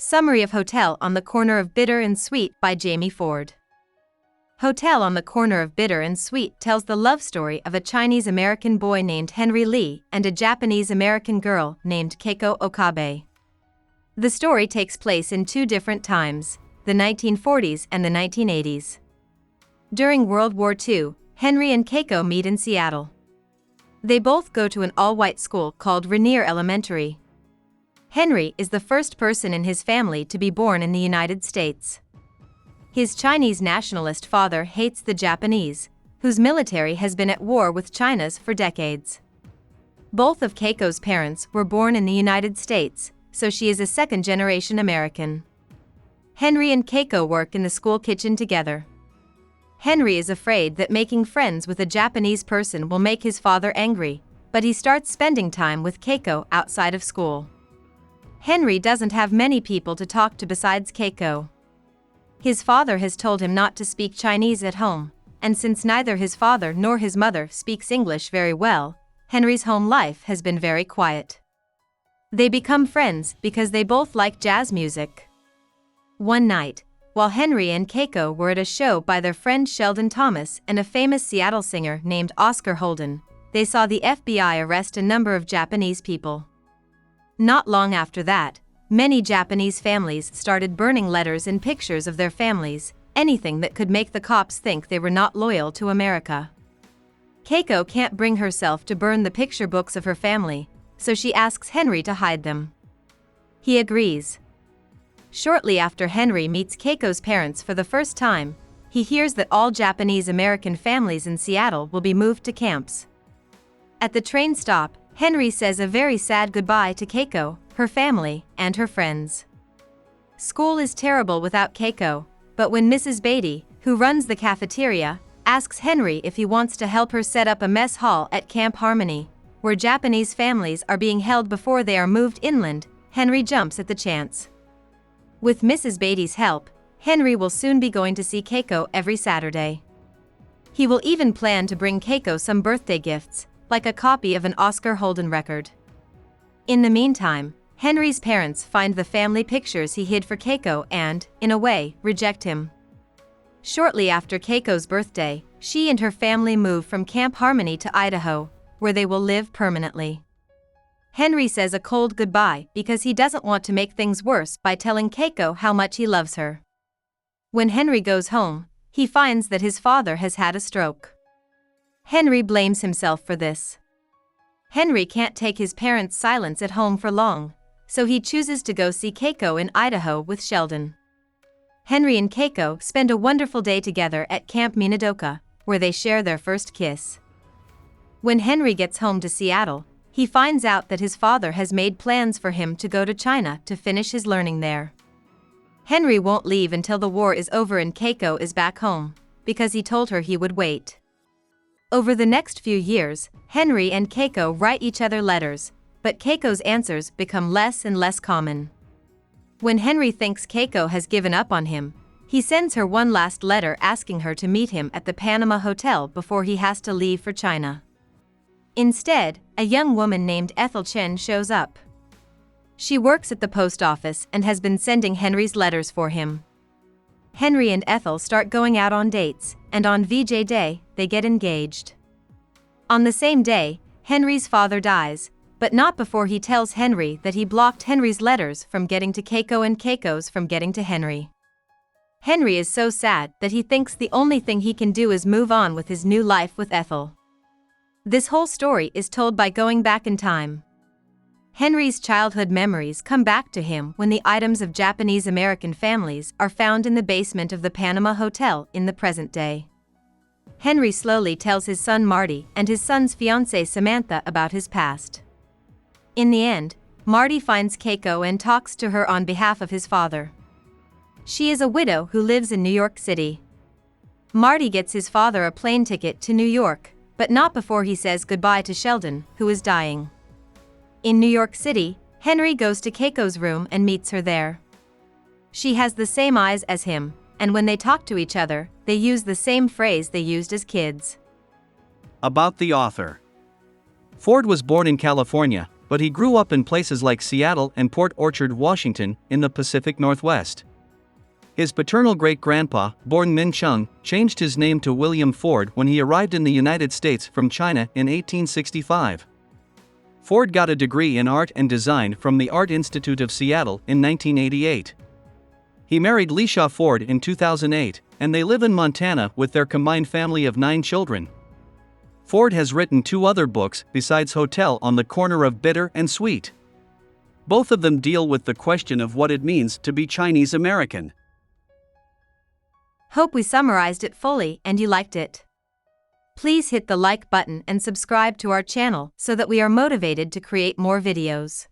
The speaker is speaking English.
Summary of Hotel on the Corner of Bitter and Sweet by Jamie Ford. Hotel on the Corner of Bitter and Sweet tells the love story of a Chinese-American boy named Henry Lee and a Japanese-American girl named Keiko Okabe. The story takes place in two different times, the 1940s and the 1980s. During World War II, Henry and Keiko meet in Seattle. They both go to an all-white school called Rainier Elementary. Henry is the first person in his family to be born in the United States. His Chinese nationalist father hates the Japanese, whose military has been at war with China's for decades. Both of Keiko's parents were born in the United States, so she is a second-generation American. Henry and Keiko work in the school kitchen together. Henry is afraid that making friends with a Japanese person will make his father angry, but he starts spending time with Keiko outside of school. Henry doesn't have many people to talk to besides Keiko. His father has told him not to speak Chinese at home, and since neither his father nor his mother speaks English very well, Henry's home life has been very quiet. They become friends because they both like jazz music. One night, while Henry and Keiko were at a show by their friend Sheldon Thomas and a famous Seattle singer named Oscar Holden, they saw the FBI arrest a number of Japanese people. Not long after that, many Japanese families started burning letters and pictures of their families, anything that could make the cops think they were not loyal to America. Keiko can't bring herself to burn the picture books of her family, so she asks Henry to hide them. He agrees. Shortly after Henry meets Keiko's parents for the first time, he hears that all Japanese American families in Seattle will be moved to camps. At the train stop, Henry says a very sad goodbye to Keiko, her family, and her friends. School is terrible without Keiko, but when Mrs. Beatty, who runs the cafeteria, asks Henry if he wants to help her set up a mess hall at Camp Harmony, where Japanese families are being held before they are moved inland, Henry jumps at the chance. With Mrs. Beatty's help, Henry will soon be going to see Keiko every Saturday. He will even plan to bring Keiko some birthday gifts, like a copy of an Oscar Holden record. In the meantime, Henry's parents find the family pictures he hid for Keiko and, in a way, reject him. Shortly after Keiko's birthday, she and her family move from Camp Harmony to Idaho, where they will live permanently. Henry says a cold goodbye because he doesn't want to make things worse by telling Keiko how much he loves her. When Henry goes home, he finds that his father has had a stroke. Henry blames himself for this. Henry can't take his parents' silence at home for long, so he chooses to go see Keiko in Idaho with Sheldon. Henry and Keiko spend a wonderful day together at Camp Minidoka, where they share their first kiss. When Henry gets home to Seattle, he finds out that his father has made plans for him to go to China to finish his learning there. Henry won't leave until the war is over and Keiko is back home, because he told her he would wait. Over the next few years, Henry and Keiko write each other letters, but Keiko's answers become less and less common. When Henry thinks Keiko has given up on him, he sends her one last letter asking her to meet him at the Panama Hotel before he has to leave for China. Instead, a young woman named Ethel Chen shows up. She works at the post office and has been sending Henry's letters for him. Henry and Ethel start going out on dates, and on VJ Day, they get engaged. On the same day, Henry's father dies, but not before he tells Henry that he blocked Henry's letters from getting to Keiko and Keiko's from getting to Henry. Henry is so sad that he thinks the only thing he can do is move on with his new life with Ethel. This whole story is told by going back in time. Henry's childhood memories come back to him when the items of Japanese-American families are found in the basement of the Panama Hotel in the present day. Henry slowly tells his son Marty and his son's fiancée Samantha about his past. In the end, Marty finds Keiko and talks to her on behalf of his father. She is a widow who lives in New York City. Marty gets his father a plane ticket to New York, but not before he says goodbye to Sheldon, who is dying. In New York City, Henry goes to Keiko's room and meets her there. She has the same eyes as him, and when they talk to each other, they use the same phrase they used as kids. About the author. Ford was born in California, but he grew up in places like Seattle and Port Orchard, Washington, in the Pacific Northwest. His paternal great-grandpa, born Min Chung, changed his name to William Ford when he arrived in the United States from China in 1865. Ford got a degree in art and design from the Art Institute of Seattle in 1988. He married Leisha Ford in 2008, and they live in Montana with their combined family of 9 children. Ford has written 2 other books besides Hotel on the Corner of Bitter and Sweet. Both of them deal with the question of what it means to be Chinese American. Hope we summarized it fully and you liked it. Please hit the like button and subscribe to our channel so that we are motivated to create more videos.